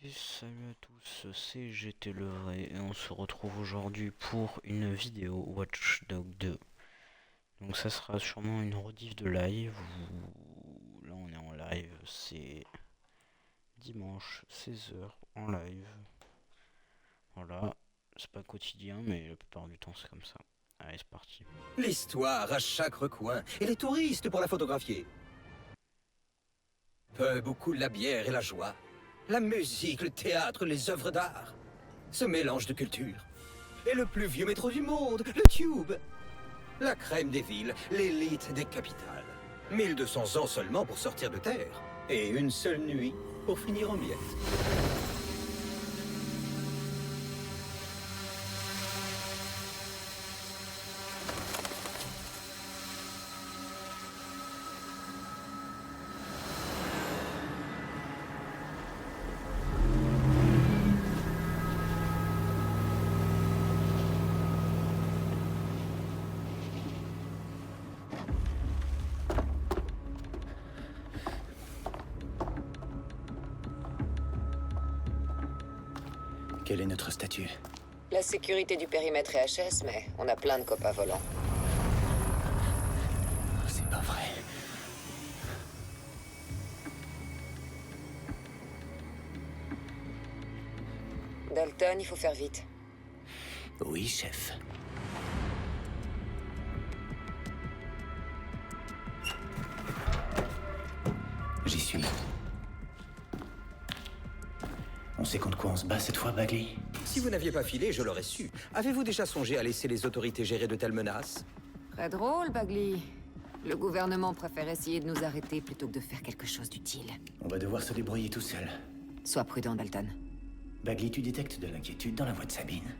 Et salut à tous, c'est GT le vrai et on se retrouve aujourd'hui pour une vidéo Watch Dogs 2. Donc ça sera sûrement une rediff de live. Là on est en live, c'est dimanche 16h en live. Voilà, c'est pas quotidien mais la plupart du temps c'est comme ça. Allez c'est parti. L'histoire à chaque recoin, et les touristes pour la photographier. Peu beaucoup la bière et la joie. La musique, le théâtre, les œuvres d'art. Ce mélange de cultures. Et le plus vieux métro du monde, le Tube. La crème des villes, l'élite des capitales. 1200 ans seulement pour sortir de terre. Et une seule nuit pour finir en miettes. Quel est notre statut? La sécurité du périmètre est HS, mais on a plein de copains volants. C'est pas vrai. Dalton, il faut faire vite. Oui, chef. J'y suis. On sait contre quoi on se bat cette fois, Bagley? Si vous n'aviez pas filé, je l'aurais su. Avez-vous déjà songé à laisser les autorités gérer de telles menaces? Très drôle, Bagley. Le gouvernement préfère essayer de nous arrêter plutôt que de faire quelque chose d'utile. On va devoir se débrouiller tout seul. Sois prudent, Dalton. Bagley, tu détectes de l'inquiétude dans la voix de Sabine?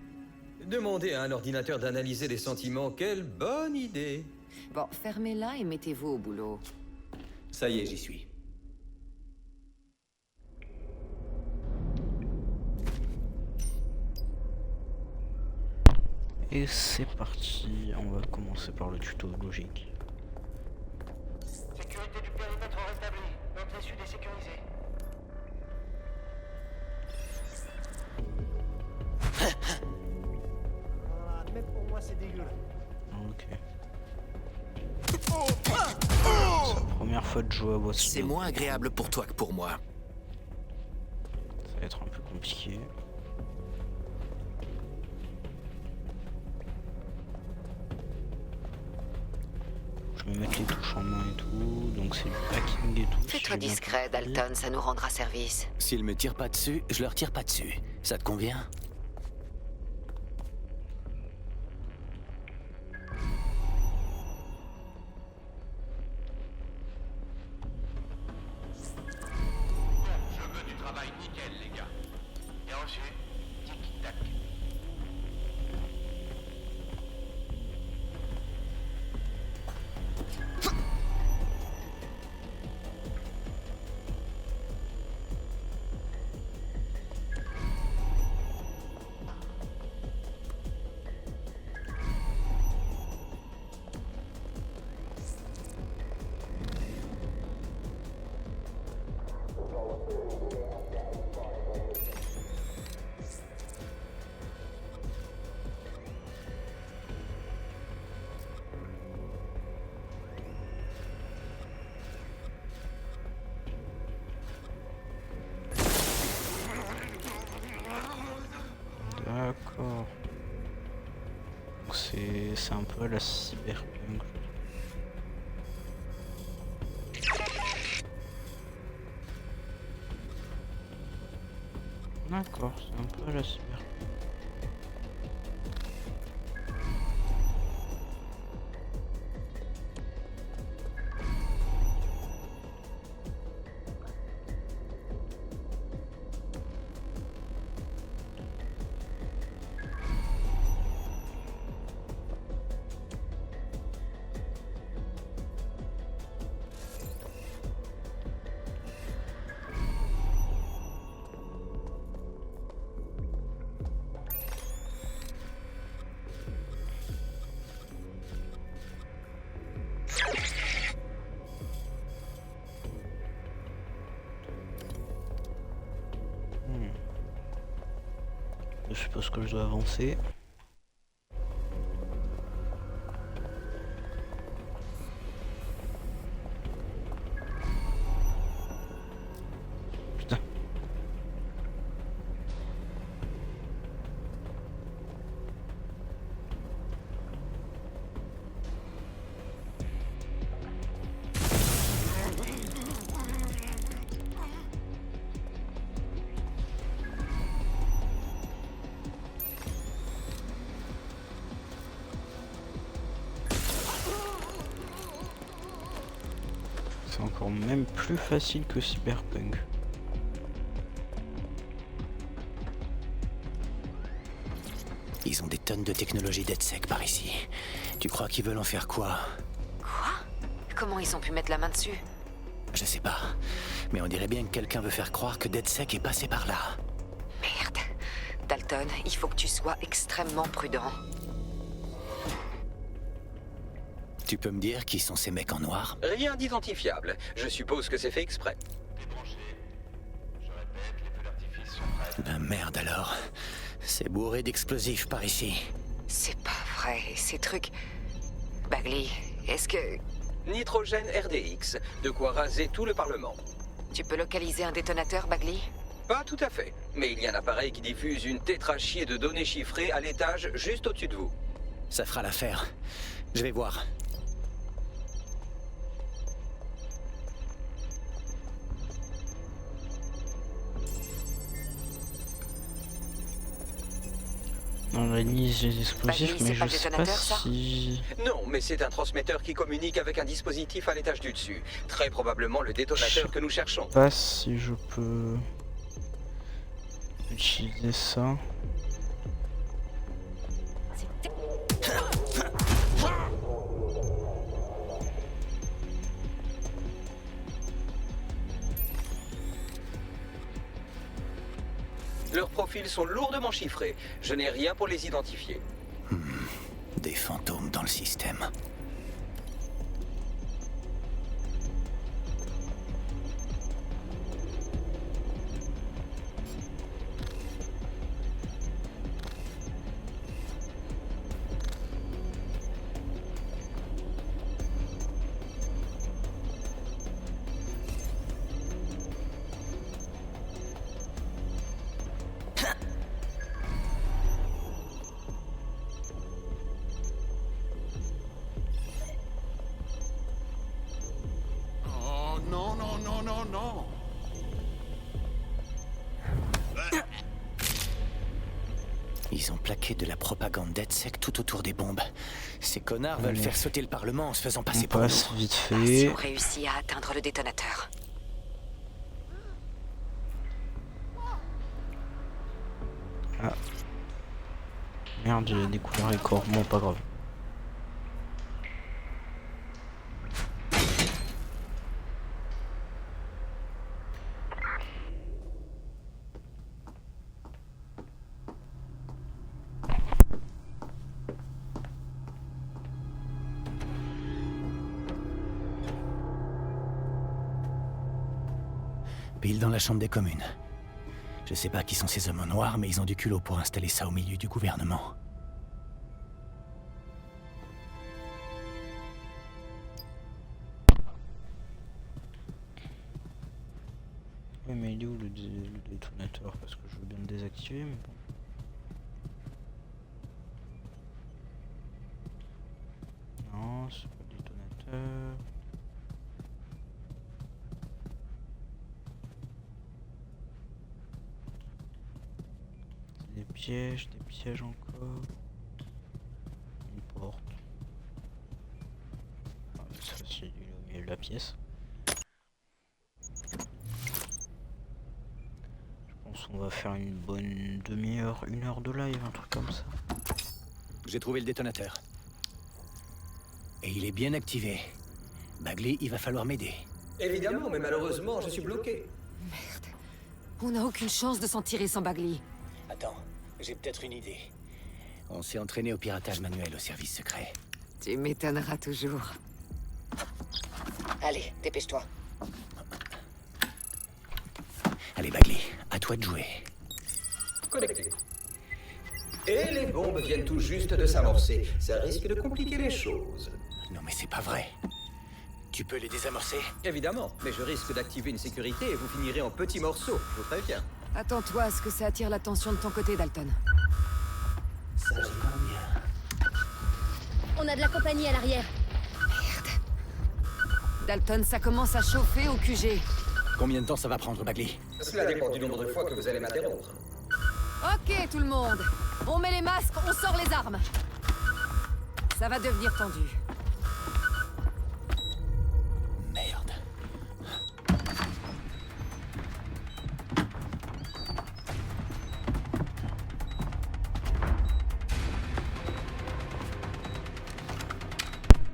Demander à un ordinateur d'analyser les sentiments, quelle bonne idée! Bon, fermez-la et mettez-vous au boulot. Ça y est, j'y suis. Et c'est parti, on va commencer par le tuto logique. Sécurité du périmètre rétablie. L'entrée sud est sécurisée. Même pour moi, c'est dégueulasse. Ok. C'est la première fois de jouer à Watch C'est Dogs. moins agréable pour toi que pour moi. Ça va être un peu compliqué. Je vais mettre les touches en main et tout, donc c'est du hacking et tout. si Fais-toi j'ai bien discret, compris. Dalton, ça nous rendra service. S'ils me tirent pas dessus, je leur tire pas dessus. Ça te convient? Je veux du travail nickel, les gars. Bien reçu. Tic-tac. D'accord. Donc c'est un peu la cyberpunk. D'accord, c'est un peu la cyberpunk. Je suppose que je dois avancer. Putain. C'est encore même plus facile que Cyberpunk. Ils ont des tonnes de technologie DedSec par ici. Tu crois qu'ils veulent en faire quoi? Quoi? Comment ils ont pu mettre la main dessus? Je sais pas. Mais on dirait bien que quelqu'un veut faire croire que DedSec est passé par là. Merde. Dalton, il faut que tu sois extrêmement prudent. Tu peux me dire qui sont ces mecs en noir? Rien d'identifiable. Je suppose que c'est fait exprès. Débranché. Je répète, les feux d'artifice sont prêts. Ben merde alors. C'est bourré d'explosifs par ici. C'est pas vrai, ces trucs... Bagley, est-ce que... Nitrogène RDX, de quoi raser tout le Parlement. Tu peux localiser un détonateur, Bagley? Pas tout à fait, mais il y a un appareil qui diffuse une tétrachier de données chiffrées à l'étage juste au-dessus de vous. Ça fera l'affaire. Je vais voir. On réalise les explosifs, Bagley, mais c'est je pas le sais pas détonateur, ça si... Non, mais c'est un transmetteur qui communique avec un dispositif à l'étage du dessus. Très probablement le détonateur que nous cherchons. Je sais pas si je peux utiliser ça. Leurs profils sont lourdement chiffrés. Je n'ai rien pour les identifier. Des fantômes dans le système. Oh non, non, non, non, non. Ils ont plaqué de la propagande DedSec tout autour des bombes. Ces connards veulent Allez. faire sauter le Parlement en se faisant On passer pour nous. passe vite Si fait. on réussit à atteindre le détonateur. Merde, j'ai découvert les corps. Bon, pas grave. Pile dans la chambre des communes. Je sais pas qui sont ces hommes en noir, mais ils ont du culot pour installer ça au milieu du gouvernement. Ouais, mais il est où le détonateur? Parce que je veux bien le désactiver, mais bon. Non, c'est pas le détonateur. C'est des pièges encore. Une porte. Ah, mais ça, c'est au milieu de la pièce. On va faire une bonne demi-heure, 1 heure de live, un truc comme ça. J'ai trouvé le détonateur. Et il est bien activé. Bagley, il va falloir m'aider. Évidemment, mais malheureusement, je suis bloqué. Merde. On n'a aucune chance de s'en tirer sans Bagley. Attends, j'ai peut-être une idée. On s'est entraîné au piratage manuel au service secret. Tu m'étonneras toujours. Allez, dépêche-toi. Allez Bagley, à toi de jouer. Connecté. Et les bombes viennent tout juste de s'amorcer. Ça risque de compliquer les choses. Non mais c'est pas vrai. Tu peux les désamorcer? Évidemment, mais je risque d'activer une sécurité et vous finirez en petits morceaux, je vous préviens. Attends-toi à ce que ça attire l'attention de ton côté, Dalton. Ça j'ai combien? On a de la compagnie à l'arrière. Dalton, ça commence à chauffer au QG. Combien de temps ça va prendre, Bagley? Cela dépend du nombre de fois que vous allez m'interrompre. Ok, tout le monde. On met les masques, on sort les armes. Ça va devenir tendu. Merde.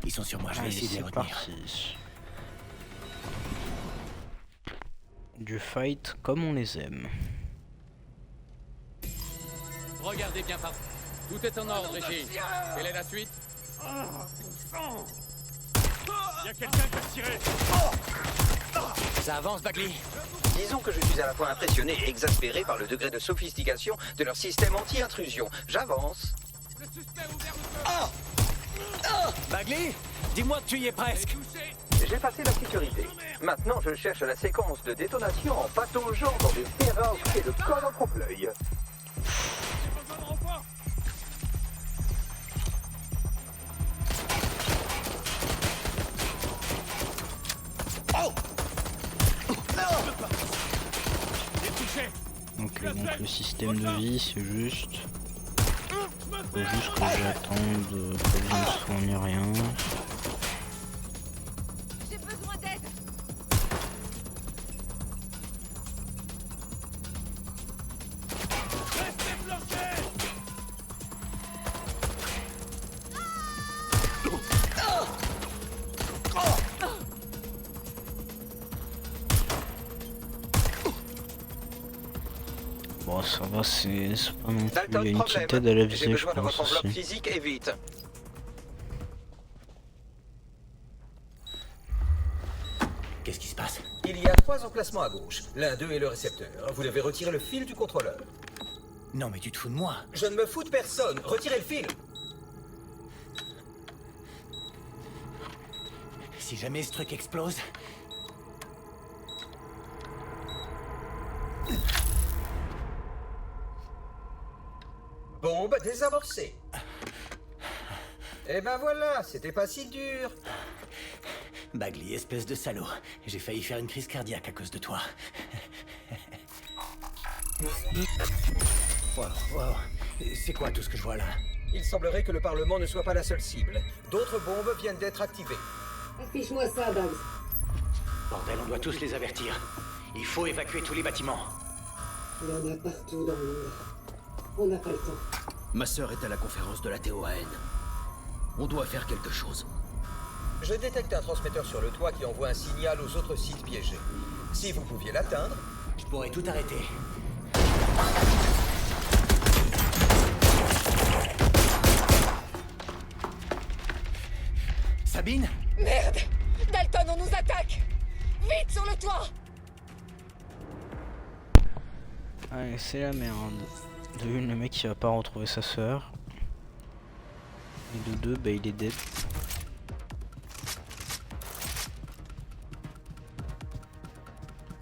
Ils sont sur moi, je vais Allez, essayer de les c'est retenir. parti. Du fight comme on les aime. Regardez bien par... Tout est en ordre ici. Quelle est la suite? Il y a quelqu'un qui a tiré. Ça avance, Bagley. Disons que je suis à la fois impressionné et exaspéré par le degré de sophistication de leur système anti-intrusion. J'avance. Le suspect a ouvert le feu. Bagley, dis-moi que tu y es presque. Touché. J'ai passé la sécurité. Maintenant, je cherche la séquence de détonation en pataugeant dans des terrains et le corps en trompe-l'œil. J'ai besoin de renfort. Il est touché. Ok, donc le système de vie c'est juste... Faut juste que j'attende, pas besoin de soin ni rien. J'ai besoin d'aide. Restez bloqués. Bon ça va, c'est pas non plus... Il y a Dalton, une petite problème. aide à la J'ai visée je besoin de pense votre enveloppe aussi. physique et vite. Qu'est-ce qui se passe? Il y a 3 emplacements à gauche. L'un d'eux est le récepteur. Vous devez retirer le fil du contrôleur. Non mais tu te fous de moi. Je ne me fous de personne. Retirez le fil. Si jamais ce truc explose... Bombe désamorcée. Et ben voilà, c'était pas si dur. Bagley, espèce de salaud. J'ai failli faire une crise cardiaque à cause de toi. Wow, wow. C'est quoi tout ce que je vois là? Il semblerait que le Parlement ne soit pas la seule cible. D'autres bombes viennent d'être activées. Affiche-moi ça, Bugs. Bordel, on doit tous les avertir. Il faut évacuer tous les bâtiments. Il y en a partout dans le monde. On n'a pas le temps. Ma sœur est à la conférence de la TOAN. On doit faire quelque chose. Je détecte un transmetteur sur le toit qui envoie un signal aux autres sites piégés. Si vous pouviez l'atteindre... Je pourrais tout arrêter. Sabine? Merde! Dalton, on nous attaque! Vite sur le toit! Allez, c'est la merde. De une, le mec il va pas retrouver sa sœur. Et de deux, bah il est dead.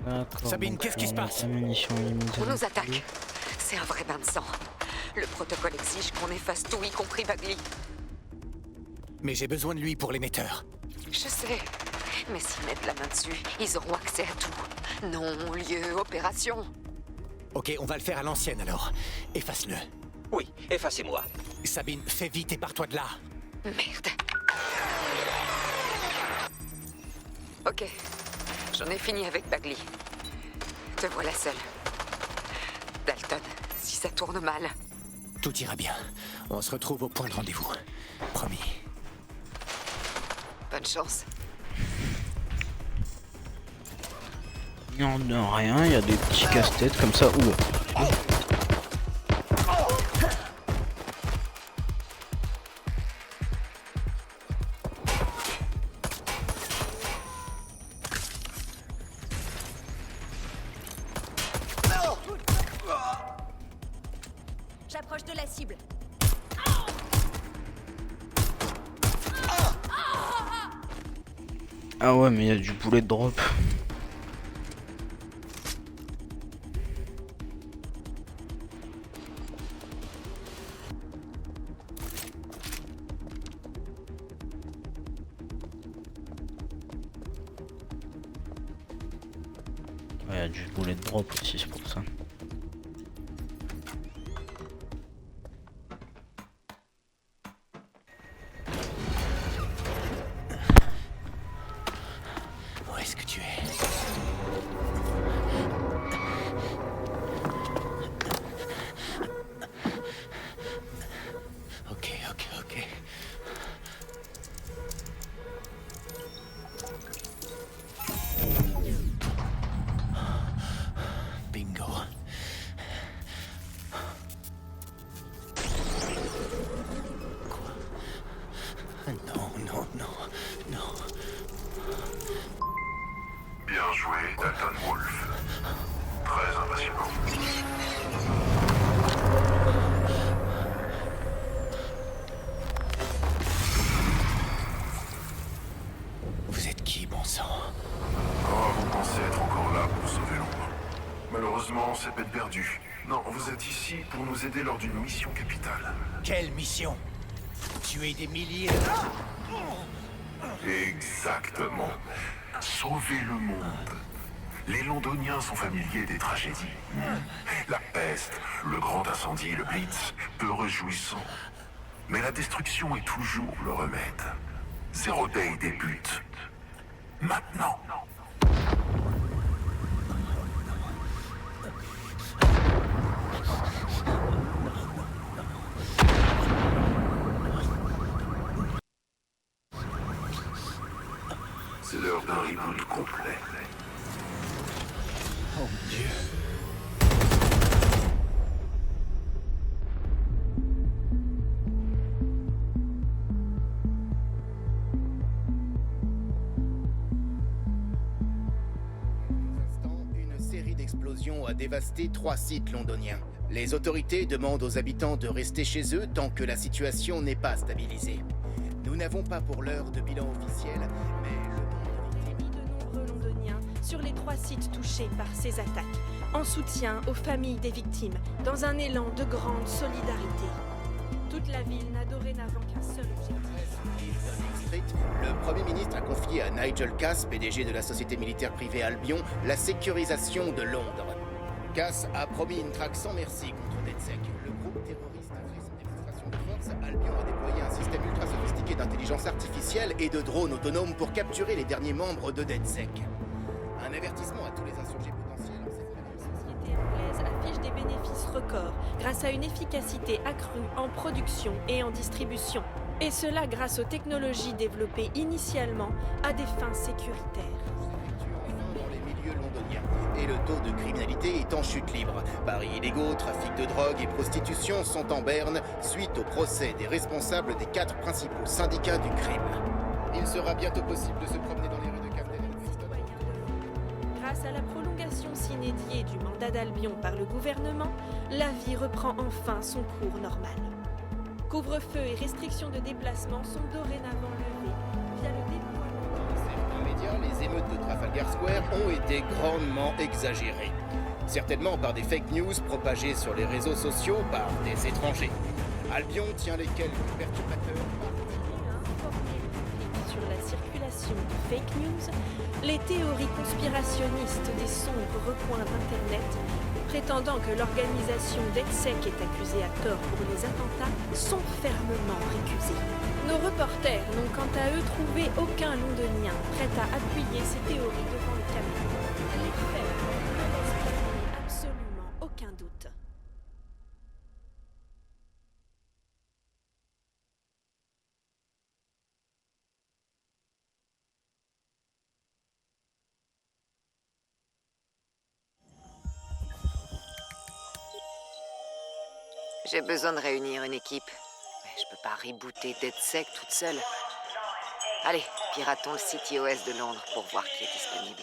D'accord, Sabine, donc, qu'est-ce qui se on a passe? la munition illimitée On non nous plus. attaque. C'est un vrai bain de sang. Le protocole exige qu'on efface tout, y compris Bagley. Mais j'ai besoin de lui pour l'émetteur. Je sais. Mais s'ils mettent la main dessus, ils auront accès à tout. Nom, lieu, opération. Ok, on va le faire à l'ancienne alors. Efface-le. Oui, effacez-moi. Sabine, fais vite et pars-toi de là. Merde. Ok. J'en ai fini avec Bagley. Te voilà seule. Dalton, si ça tourne mal... Tout ira bien. On se retrouve au point de rendez-vous. Promis. Bonne chance. Non, de rien, il y a des petits casse-têtes comme ça. Ouh. J'approche de la cible. Ah ouais, mais il y a du bullet drop. Ouais, il y a du bullet drop aussi, c'est pour ça. Où est-ce que tu es? Ok. Bingo. Quoi? Non. Bien joué, Dalton Wolf. Très impressionnant. Vous êtes qui, bon sang? Oh, vous pensez être encore là pour sauver l'ombre. Malheureusement, c'est peine perdue. Non, vous êtes ici pour nous aider lors d'une mission capitale. Quelle mission? Tuer des milliers Exactement. Sauver le monde. Les Londoniens sont familiers des tragédies. La peste, le grand incendie, le Blitz, peu réjouissant. Mais la destruction est toujours le remède. Zero Day débute. Maintenant. C'est l'heure d'un reboot complet. Oh mon Dieu. Une série d'explosions a dévasté 3 sites londoniens. Les autorités demandent aux habitants de rester chez eux tant que la situation n'est pas stabilisée. Nous n'avons pas pour l'heure de bilan officiel, mais le mis de nombreux Londoniens sur les 3 sites touchés par ces attaques, en soutien aux familles des victimes, dans un élan de grande solidarité. Toute la ville n'a dorénavant qu'un seul objectif. Le Premier ministre a confié à Nigel Cass, PDG de la société militaire privée Albion, la sécurisation de Londres. Cass a promis une traque sans merci contre DedSec. Le groupe terroriste a fait son démonstration de force. Albion a déployé un système ultra sophistiqué d'intelligence artificielle et de drones autonomes pour capturer les derniers membres de DedSec. Un avertissement à tous les insurgés potentiels. La société anglaise affiche des bénéfices records grâce à une efficacité accrue en production et en distribution. Et cela grâce aux technologies développées initialement à des fins sécuritaires. Dans les milieux londoniens. Et le taux de criminalité est en chute libre. Paris illégaux, trafic de drogue et prostitution sont en berne suite au procès des responsables des 4 principaux syndicats du crime. Il sera bientôt possible de se promener dans les rues de Camden. Grâce à la prolongation sine die du mandat d'Albion par le gouvernement, la vie reprend enfin son cours normal. Couvre-feu et restrictions de déplacement sont dorénavant levées via le déploiement. Certains médias, les émeutes de Trafalgar Square ont été grandement exagérées. Certainement par des fake news propagées sur les réseaux sociaux par des étrangers. Albion tient les quelques perturbateurs. Sur la circulation de fake news, les théories conspirationnistes des sombres recoins d'Internet, prétendant que l'organisation DedSec est accusée à tort pour les attentats, sont fermement récusées. Nos reporters n'ont quant à eux trouvé aucun Londonien prêt à appuyer ces théories devant le caméra. Les faits ne laissent planer absolument aucun doute. J'ai besoin de réunir une équipe. Mais je peux pas rebooter DedSec toute seule. Allez, piratons le site iOS de Londres pour voir qui est disponible.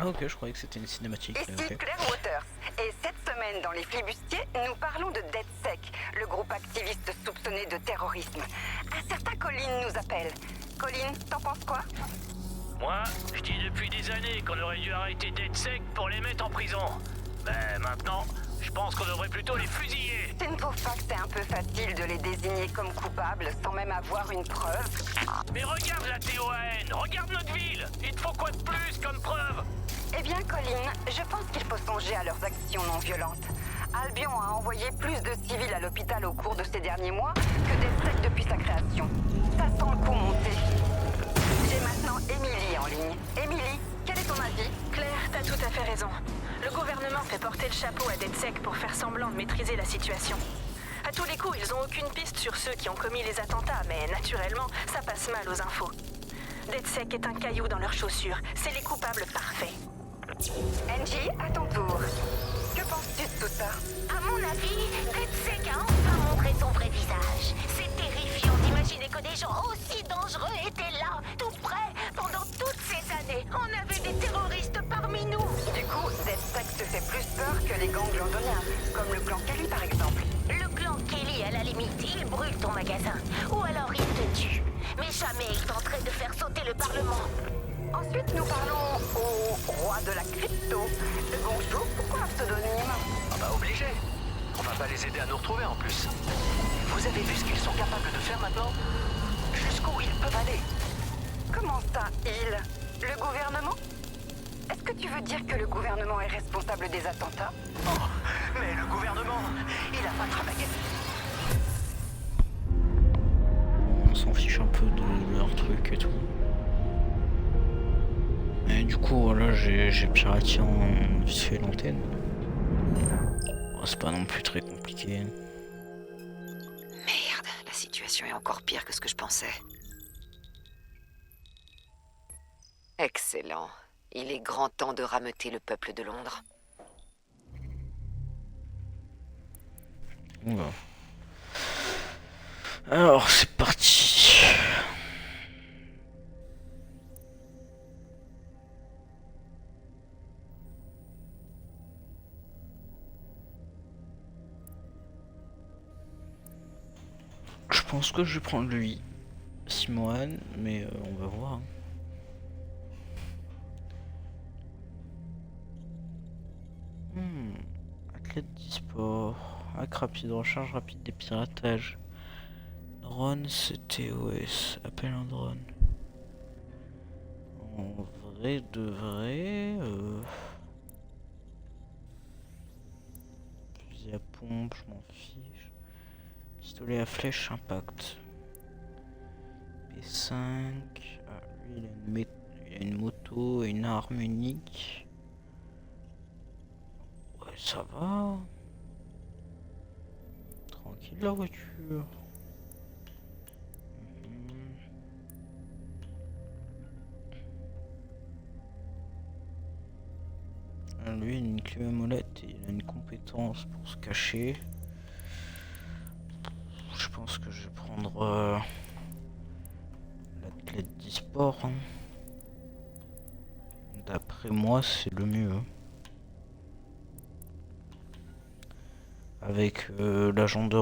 Ah ok, je croyais que c'était une cinématique. Ici Okay. Claire Waters, et cette semaine dans les flibustiers, nous parlons de DedSec, le groupe activiste soupçonné de terrorisme. Un certain Colin nous appelle. Colin, t'en penses quoi? Moi, je dis depuis des années qu'on aurait dû arrêter DedSec pour les mettre en prison. Mais maintenant, je pense qu'on devrait plutôt les fusiller. Tu ne trouves pas que c'est un peu facile de les désigner comme coupables sans même avoir une preuve? Mais regarde la TOAN, regarde notre ville. Il te faut quoi de plus comme preuve? Eh bien, Colin, je pense qu'il faut songer à leurs actions non violentes. Albion a envoyé plus de civils à l'hôpital au cours de ces derniers mois que DedSec depuis sa création. Ça sent le coup monter. J'ai maintenant Émilie en ligne. Émilie, quel est ton avis? Claire, t'as tout à fait raison. Le gouvernement fait porter le chapeau à DedSec pour faire semblant de maîtriser la situation. À tous les coups, ils ont aucune piste sur ceux qui ont commis les attentats, mais naturellement, ça passe mal aux infos. DedSec est un caillou dans leurs chaussures. C'est les coupables parfaits. Angie, à ton tour. Que penses-tu de tout ça? À mon avis, DedSec a enfin montré son vrai visage. C'est terrifiant d'imaginer que des gens aussi dangereux étaient là, tout près, pendant toutes ces années. On avait des terroristes parmi nous. Du coup, DedSec te fait plus peur que les gangs londoniens, comme le clan Kelly par exemple. Le clan Kelly, à la limite, il brûle ton magasin. Ou alors il te tue. Mais jamais il tenterait de faire sauter le Parlement. Ensuite, nous parlons au roi de la crypto. Bonjour, pourquoi un pseudonyme? Ah bah obligé. On va pas les aider à nous retrouver en plus. Vous avez vu ce qu'ils sont capables de faire maintenant? Jusqu'où ils peuvent aller? Comment ça, ils? Le gouvernement? Est-ce que tu veux dire que le gouvernement est responsable des attentats? Oh, mais le gouvernement, il a pas travaillé. On s'en fiche un peu de leur truc et tout. Et du coup, voilà, j'ai piraté en vite fait l'antenne. Oh, c'est pas non plus très compliqué. Merde, la situation est encore pire que ce que je pensais. Excellent. Il est grand temps de rameuter le peuple de Londres. Oula. Alors, c'est parti. Je pense que je vais prendre lui, Simone, mais on va voir. Athlète d'e-sport, hack rapide, recharge rapide des piratages. Drone, CTOS, appel un drone. En vrai de vrai, fusil à pompe, je m'en fiche. Pistolet à flèche, impact. P5, ah, lui il a une moto et une arme unique. Ouais, ça va. Tranquille la voiture. Lui, il a une clé molette et il a une compétence pour se cacher. Je pense que je vais prendre l'athlète d'e-sport. Hein. D'après moi, c'est le mieux. Avec l'agent de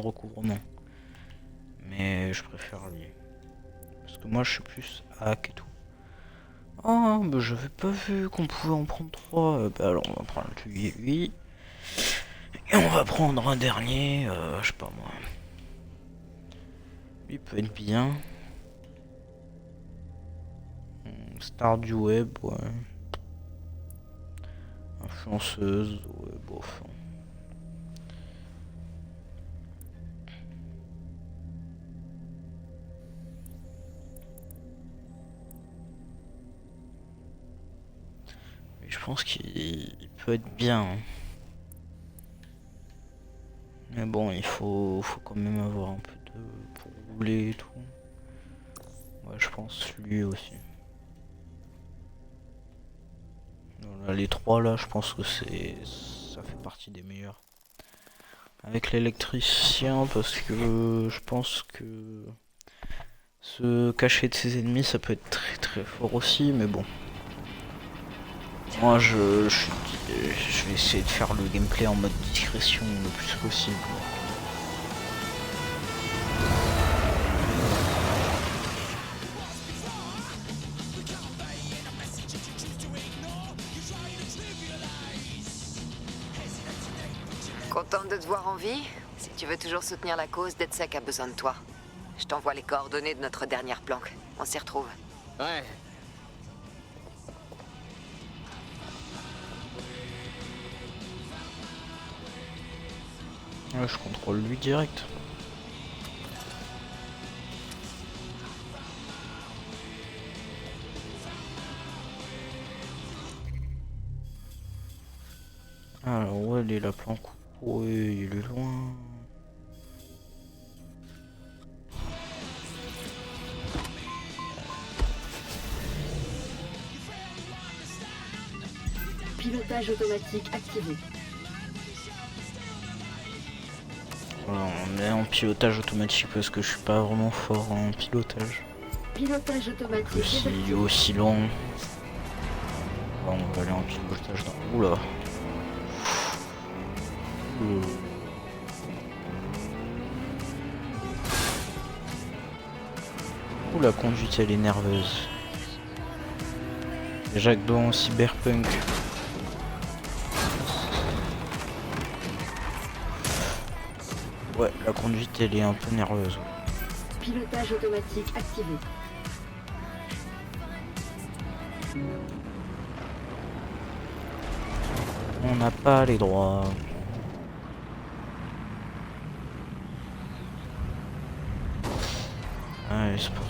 recouvrement. Mais je préfère lui. Parce que moi, je suis plus hack et tout. Oh, bah j'avais pas vu qu'on pouvait en prendre 3. Bah alors on va prendre lui. Et on va prendre un dernier, je sais pas moi. Lui peut être bien. Star du web, ouais. Influenceuse, ouais, bof. Je pense qu'il peut être bien. Hein. Mais bon, il faut quand même avoir un peu de pour rouler et tout. Ouais, je pense lui aussi. Voilà, les trois là, je pense que ça fait partie des meilleurs. Avec l'électricien, parce que je pense que Se cacher de ses ennemis, ça peut être très très fort aussi, mais bon. Moi je vais essayer de faire le gameplay en mode discrétion le plus possible. Contente de te voir en vie? Si tu veux toujours soutenir la cause, DedSec a besoin de toi. Je t'envoie les coordonnées de notre dernière planque. On s'y retrouve. Ouais. Ouais, je contrôle lui direct. Alors où elle est la planque? Oui, il est loin. Pilotage automatique activé. Voilà, on est en pilotage automatique parce que je suis pas vraiment fort en pilotage. Pilotage automatique. Il est aussi long. Bon, on va aller en pilotage dans... Oula. Ouh, la conduite elle est nerveuse. Jacques Blanc, Cyberpunk. Ouais, la conduite elle est un peu nerveuse. Pilotage automatique activé. On n'a pas les droits. Allez, c'est parti.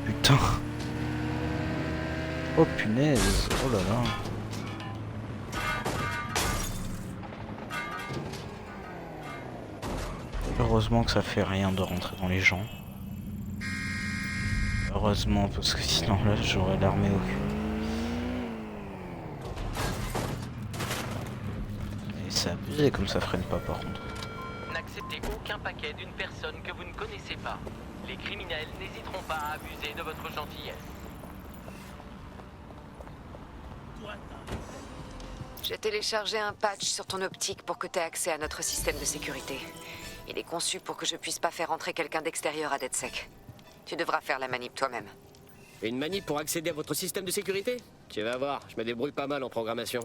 Putain. Oh punaise. Oh là là. Heureusement que ça fait rien de rentrer dans les gens. Heureusement parce que sinon là j'aurais l'armée au cul. Et c'est abusé comme ça freine pas par contre. N'acceptez aucun paquet d'une personne que vous ne connaissez pas. Les criminels n'hésiteront pas à abuser de votre gentillesse. J'ai téléchargé un patch sur ton optique pour que tu aies accès à notre système de sécurité. Il est conçu pour que je puisse pas faire entrer quelqu'un d'extérieur à DedSec. Tu devras faire la manip toi-même. Une manip pour accéder à votre système de sécurité? Tu vas voir, je me débrouille pas mal en programmation.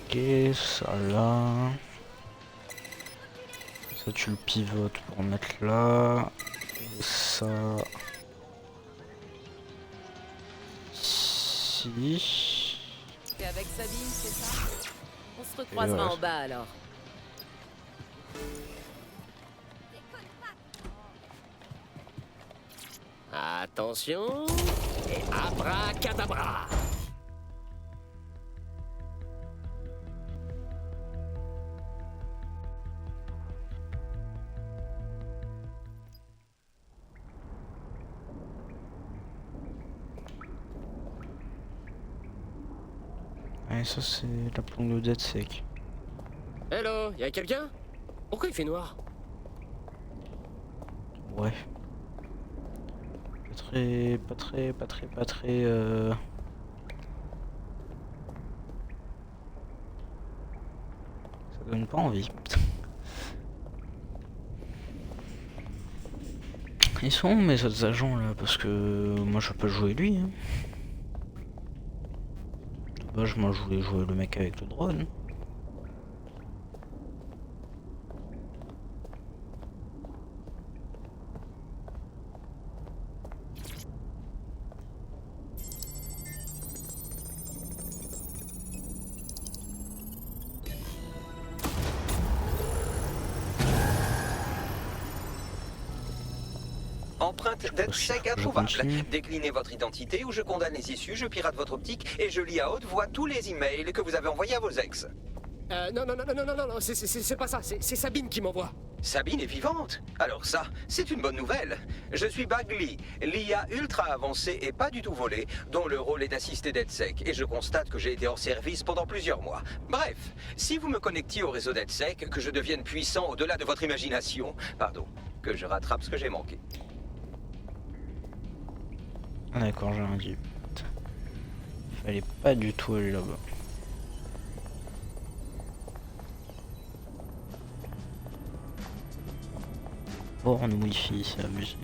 Ok, ça là. Ça tu le pivotes pour mettre là. Et ça. Ici. T'es avec Sabine, c'est ça? On se recroisera en bas alors. Attention. Et abracadabra. Et ça c'est la planque de DedSec. Hello, y'a quelqu'un? Pourquoi il fait noir? Ouais. Pas très. Ça donne pas envie. Ils sont où mes autres agents là? Parce que moi je peux pas jouer lui. Hein. Moi je voulais jouer le mec avec le drone. empreinte DedSec introuvable. Déclinez votre identité ou je condamne les issues, je pirate votre optique et je lis à haute voix tous les emails que vous avez envoyés à vos ex. Non, c'est pas ça, c'est Sabine qui m'envoie. Sabine est vivante. Alors ça, c'est une bonne nouvelle. Je suis Bagley, l'IA ultra avancée et pas du tout volée, dont le rôle est d'assister DedSec, et je constate que j'ai été hors service pendant plusieurs mois. Bref, si vous me connectiez au réseau DedSec, que je devienne puissant au-delà de votre imagination, pardon, que je rattrape ce que j'ai manqué. Ah d'accord, j'ai rien dit. Fallait pas du tout aller là-bas. Borne Wi-Fi, c'est abusé.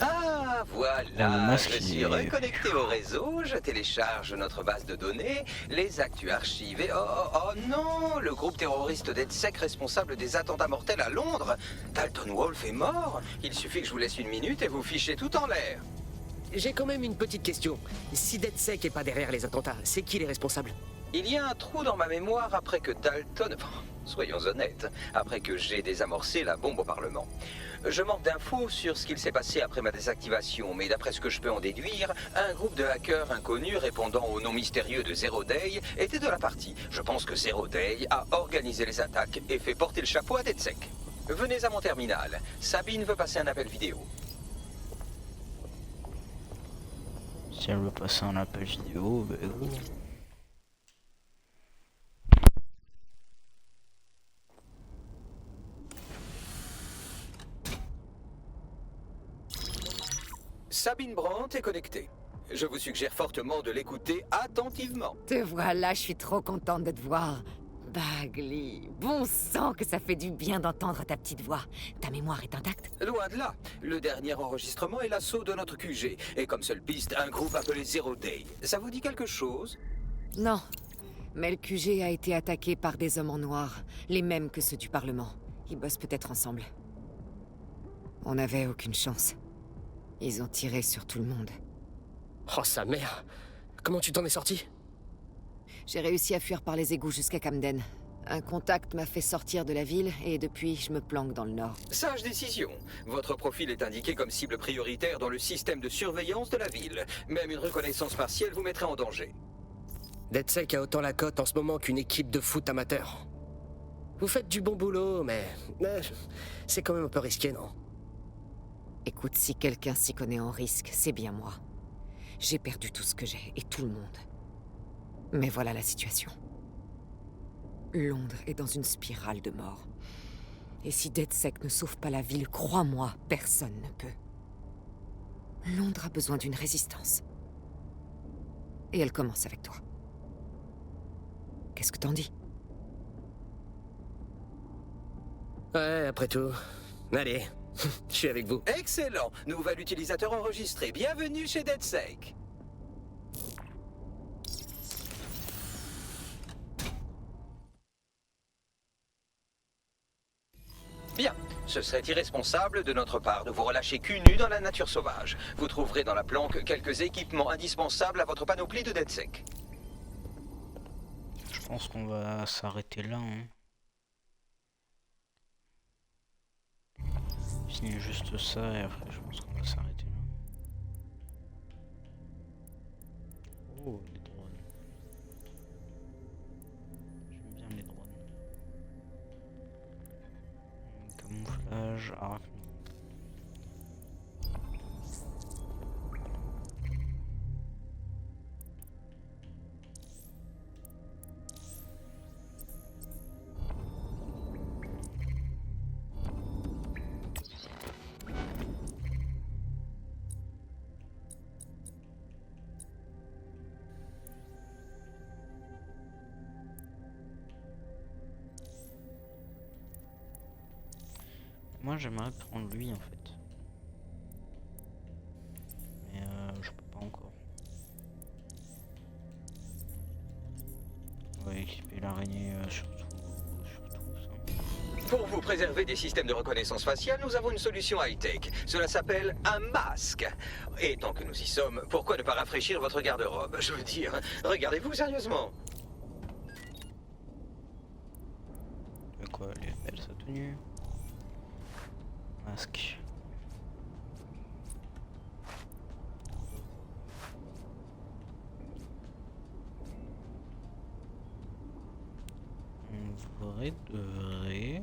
Ah, voilà, je suis reconnecté au réseau, je télécharge notre base de données, les actus archivés. Oh non, le groupe terroriste DedSec responsable des attentats mortels à Londres. Dalton Wolf est mort. Il suffit que je vous laisse une minute et vous fichez tout en l'air. J'ai quand même une petite question. Si DedSec est pas derrière les attentats, c'est qui les responsables? Il y a un trou dans ma mémoire après que Dalton... Soyons honnêtes, après que j'ai désamorcé la bombe au Parlement. Je manque d'infos sur ce qu'il s'est passé après ma désactivation, mais d'après ce que je peux en déduire, un groupe de hackers inconnus répondant au nom mystérieux de Zero Day était de la partie. Je pense que Zero Day a organisé les attaques et fait porter le chapeau à DedSec. Venez à mon terminal. Sabine veut passer un appel vidéo. Si elle veut passer un appel vidéo, bah go. Sabine Brandt est connectée. Je vous suggère fortement de l'écouter attentivement. Te voilà, je suis trop contente de te voir. Bagley, bon sang que ça fait du bien d'entendre ta petite voix. Ta mémoire est intacte? Loin de là. Le dernier enregistrement est l'assaut de notre QG. Et comme seule piste, un groupe appelé Zero Day. Ça vous dit quelque chose? Non. Mais le QG a été attaqué par des hommes en noir. Les mêmes que ceux du Parlement. Ils bossent peut-être ensemble. On n'avait aucune chance. Ils ont tiré sur tout le monde. Oh sa mère! Comment tu t'en es sorti? J'ai réussi à fuir par les égouts jusqu'à Camden. Un contact m'a fait sortir de la ville et depuis, je me planque dans le nord. Sage décision. Votre profil est indiqué comme cible prioritaire dans le système de surveillance de la ville. Même une reconnaissance partielle vous mettrait en danger. DedSec a autant la cote en ce moment qu'une équipe de foot amateur. Vous faites du bon boulot, mais c'est quand même un peu risqué, non? Écoute, si quelqu'un s'y connaît en risque, c'est bien moi. J'ai perdu tout ce que j'ai, et tout le monde. Mais voilà la situation. Londres est dans une spirale de mort. Et si DedSec ne sauve pas la ville, crois-moi, personne ne peut. Londres a besoin d'une résistance. Et elle commence avec toi. Qu'est-ce que t'en dis? Ouais, après tout. Allez, je suis avec vous. Excellent. Nouvel utilisateur enregistré. Bienvenue chez DedSec. Bien. Ce serait irresponsable de notre part de vous relâcher cul nu dans la nature sauvage. Vous trouverez dans la planque quelques équipements indispensables à votre panoplie de DedSec. Je pense qu'on va s'arrêter là. Hein. Finir juste ça et après je pense qu'on va s'arrêter là. Oh, les drones. J'aime bien les drones. Camouflage, arc. Moi j'aimerais prendre lui en fait. Mais je peux pas encore. soigner surtout ça. Pour vous préserver des systèmes de reconnaissance faciale, nous avons une solution high-tech. Cela s'appelle un masque. Et tant que nous y sommes, pourquoi ne pas rafraîchir votre garde-robe? Je veux dire, regardez-vous sérieusement. Mais quoi, elle est belle sa tenue. Masque. En vrai de vrai.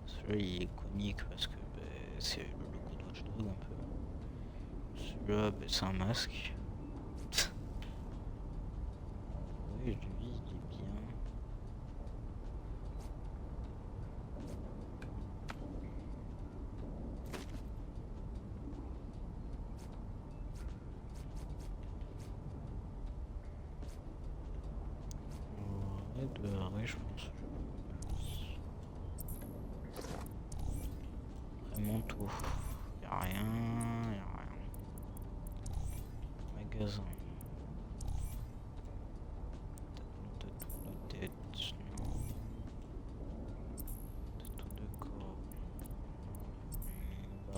Celui-là il est comique parce que c'est le logo de Watch Dogs un peu. Celui-là c'est un masque. Oui, lui il est bien. De vrai, je pense. Vraiment tout. Y'a rien, y'a rien. Magasin. Tatou de tête, non. Tatou de corps.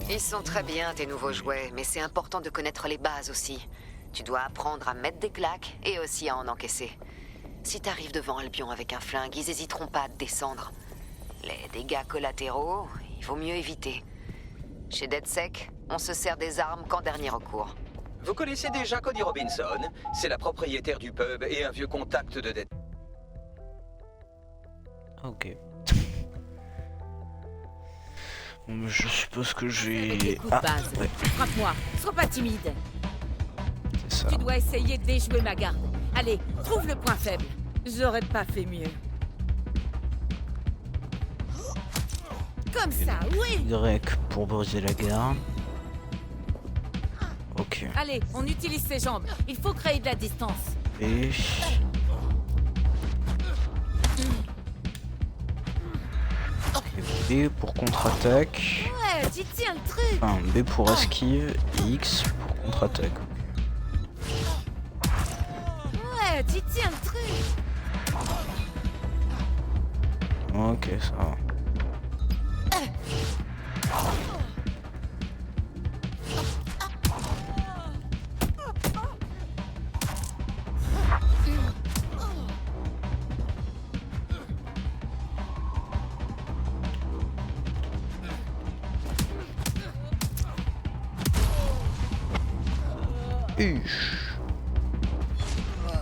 Ils sont très bien tes nouveaux jouets, mais c'est important de connaître les bases aussi. Tu dois apprendre à mettre des claques et aussi à en encaisser. Si t'arrives devant Albion avec un flingue, ils hésiteront pas à te descendre. Les dégâts collatéraux, il vaut mieux éviter. Chez DedSec, on se sert des armes qu'en dernier recours. Vous connaissez déjà Cody Robinson? C'est la propriétaire du pub et un vieux contact de Dead. Ok. Bon, je suppose que j'ai... Ouais. Frappe-moi, sois pas timide. C'est ça. Tu dois essayer de déjouer ma garde. Allez, trouve le point faible. J'aurais pas fait mieux. Comme ça, oui. Y pour briser la garde. Ok. Allez, on utilise ses jambes. Il faut créer de la distance. Et... B pour contre-attaque. Ouais, tu tiens le truc. Enfin, B pour esquive et X pour contre-attaque. Ouais, tu tiens le truc. Ok, ça va.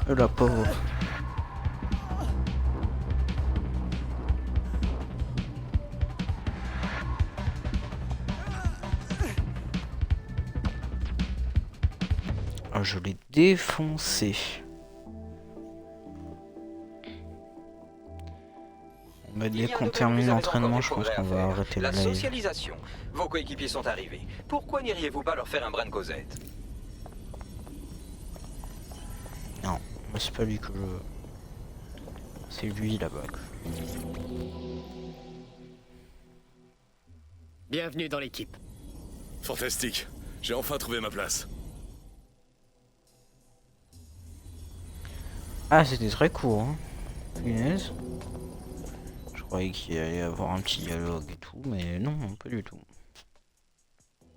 La pauvre. Ah, je l'ai défoncé. Bah, dès qu'on termine l'entraînement, je pense qu'on va arrêter le La live. socialisation. Vos coéquipiers sont arrivés. Pourquoi n'iriez-vous pas leur faire un brin de causette? Non, mais c'est pas lui que je... C'est lui là-bas. Bienvenue dans l'équipe. Fantastique. J'ai enfin trouvé ma place. Ah, c'était très court, hein. Punaise. Je croyais qu'il allait y avoir un petit dialogue et tout, mais non, pas du tout.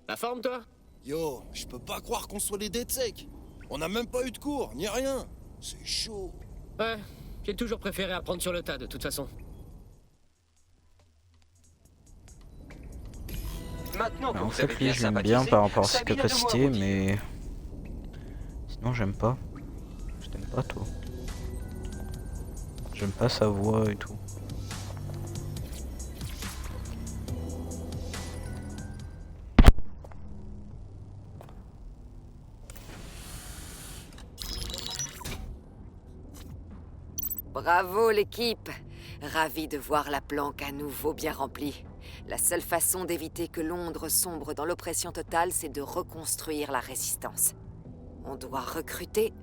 La forme, toi? Yo, je peux pas croire qu'on soit les DedSec. On a même pas eu de cours, ni rien. C'est chaud. Ouais, j'ai toujours préféré apprendre sur le tas, de toute façon. Maintenant que En vous fait, avez lui, bien je l'aime sympathisé, bien par rapport à ses Sabine a deux mots à capacités, vous dire. mais... Sinon, j'aime pas. Je t'aime pas, toi. J'aime pas sa voix et tout. Bravo l'équipe! Ravi de voir la planque à nouveau bien remplie. La seule façon d'éviter que Londres sombre dans l'oppression totale, c'est de reconstruire la résistance. On doit recruter,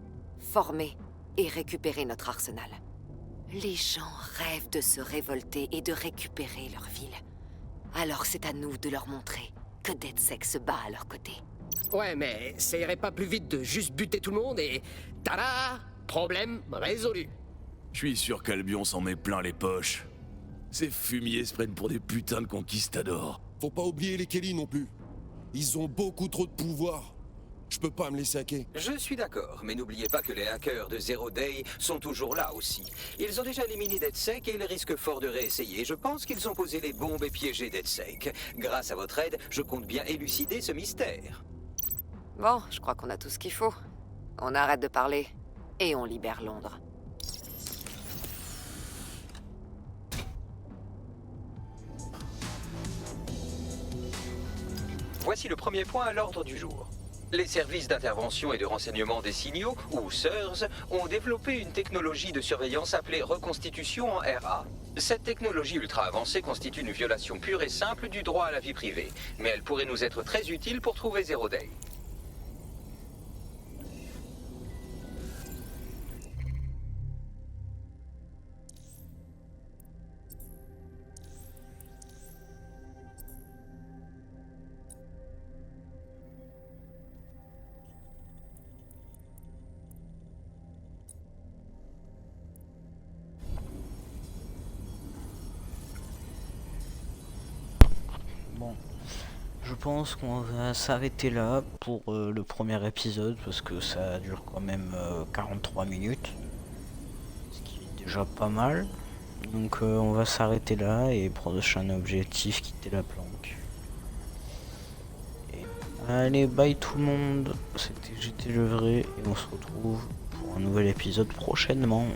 former et récupérer notre arsenal. Les gens rêvent de se révolter et de récupérer leur ville. Alors c'est à nous de leur montrer que DedSec se bat à leur côté. Ouais, mais ça irait pas plus vite de juste buter tout le monde et... Tada! Problème résolu. Je suis sûr qu'Albion s'en met plein les poches. Ces fumiers se prennent pour des putains de conquistadors. Faut pas oublier les Kelly non plus. Ils ont beaucoup trop de pouvoir. Je peux pas me laisser hacker. Je suis d'accord, mais n'oubliez pas que les hackers de Zero Day sont toujours là aussi. Ils ont déjà éliminé DedSec et ils risquent fort de réessayer. Je pense qu'ils ont posé les bombes et piégé DedSec. Grâce à votre aide, je compte bien élucider ce mystère. Bon, je crois qu'on a tout ce qu'il faut. On arrête de parler et on libère Londres. Voici le premier point à l'ordre du jour. Les services d'intervention et de renseignement des signaux, ou SIRS, ont développé une technologie de surveillance appelée reconstitution en RA. Cette technologie ultra avancée constitue une violation pure et simple du droit à la vie privée, mais elle pourrait nous être très utile pour trouver Zero Day. Bon, je pense qu'on va s'arrêter là pour le premier épisode parce que ça dure quand même 43 minutes, ce qui est déjà pas mal. Donc on va s'arrêter là et prochain objectif, quitter la planque. Et allez, bye tout le monde, c'était GT le vrai et on se retrouve pour un nouvel épisode prochainement.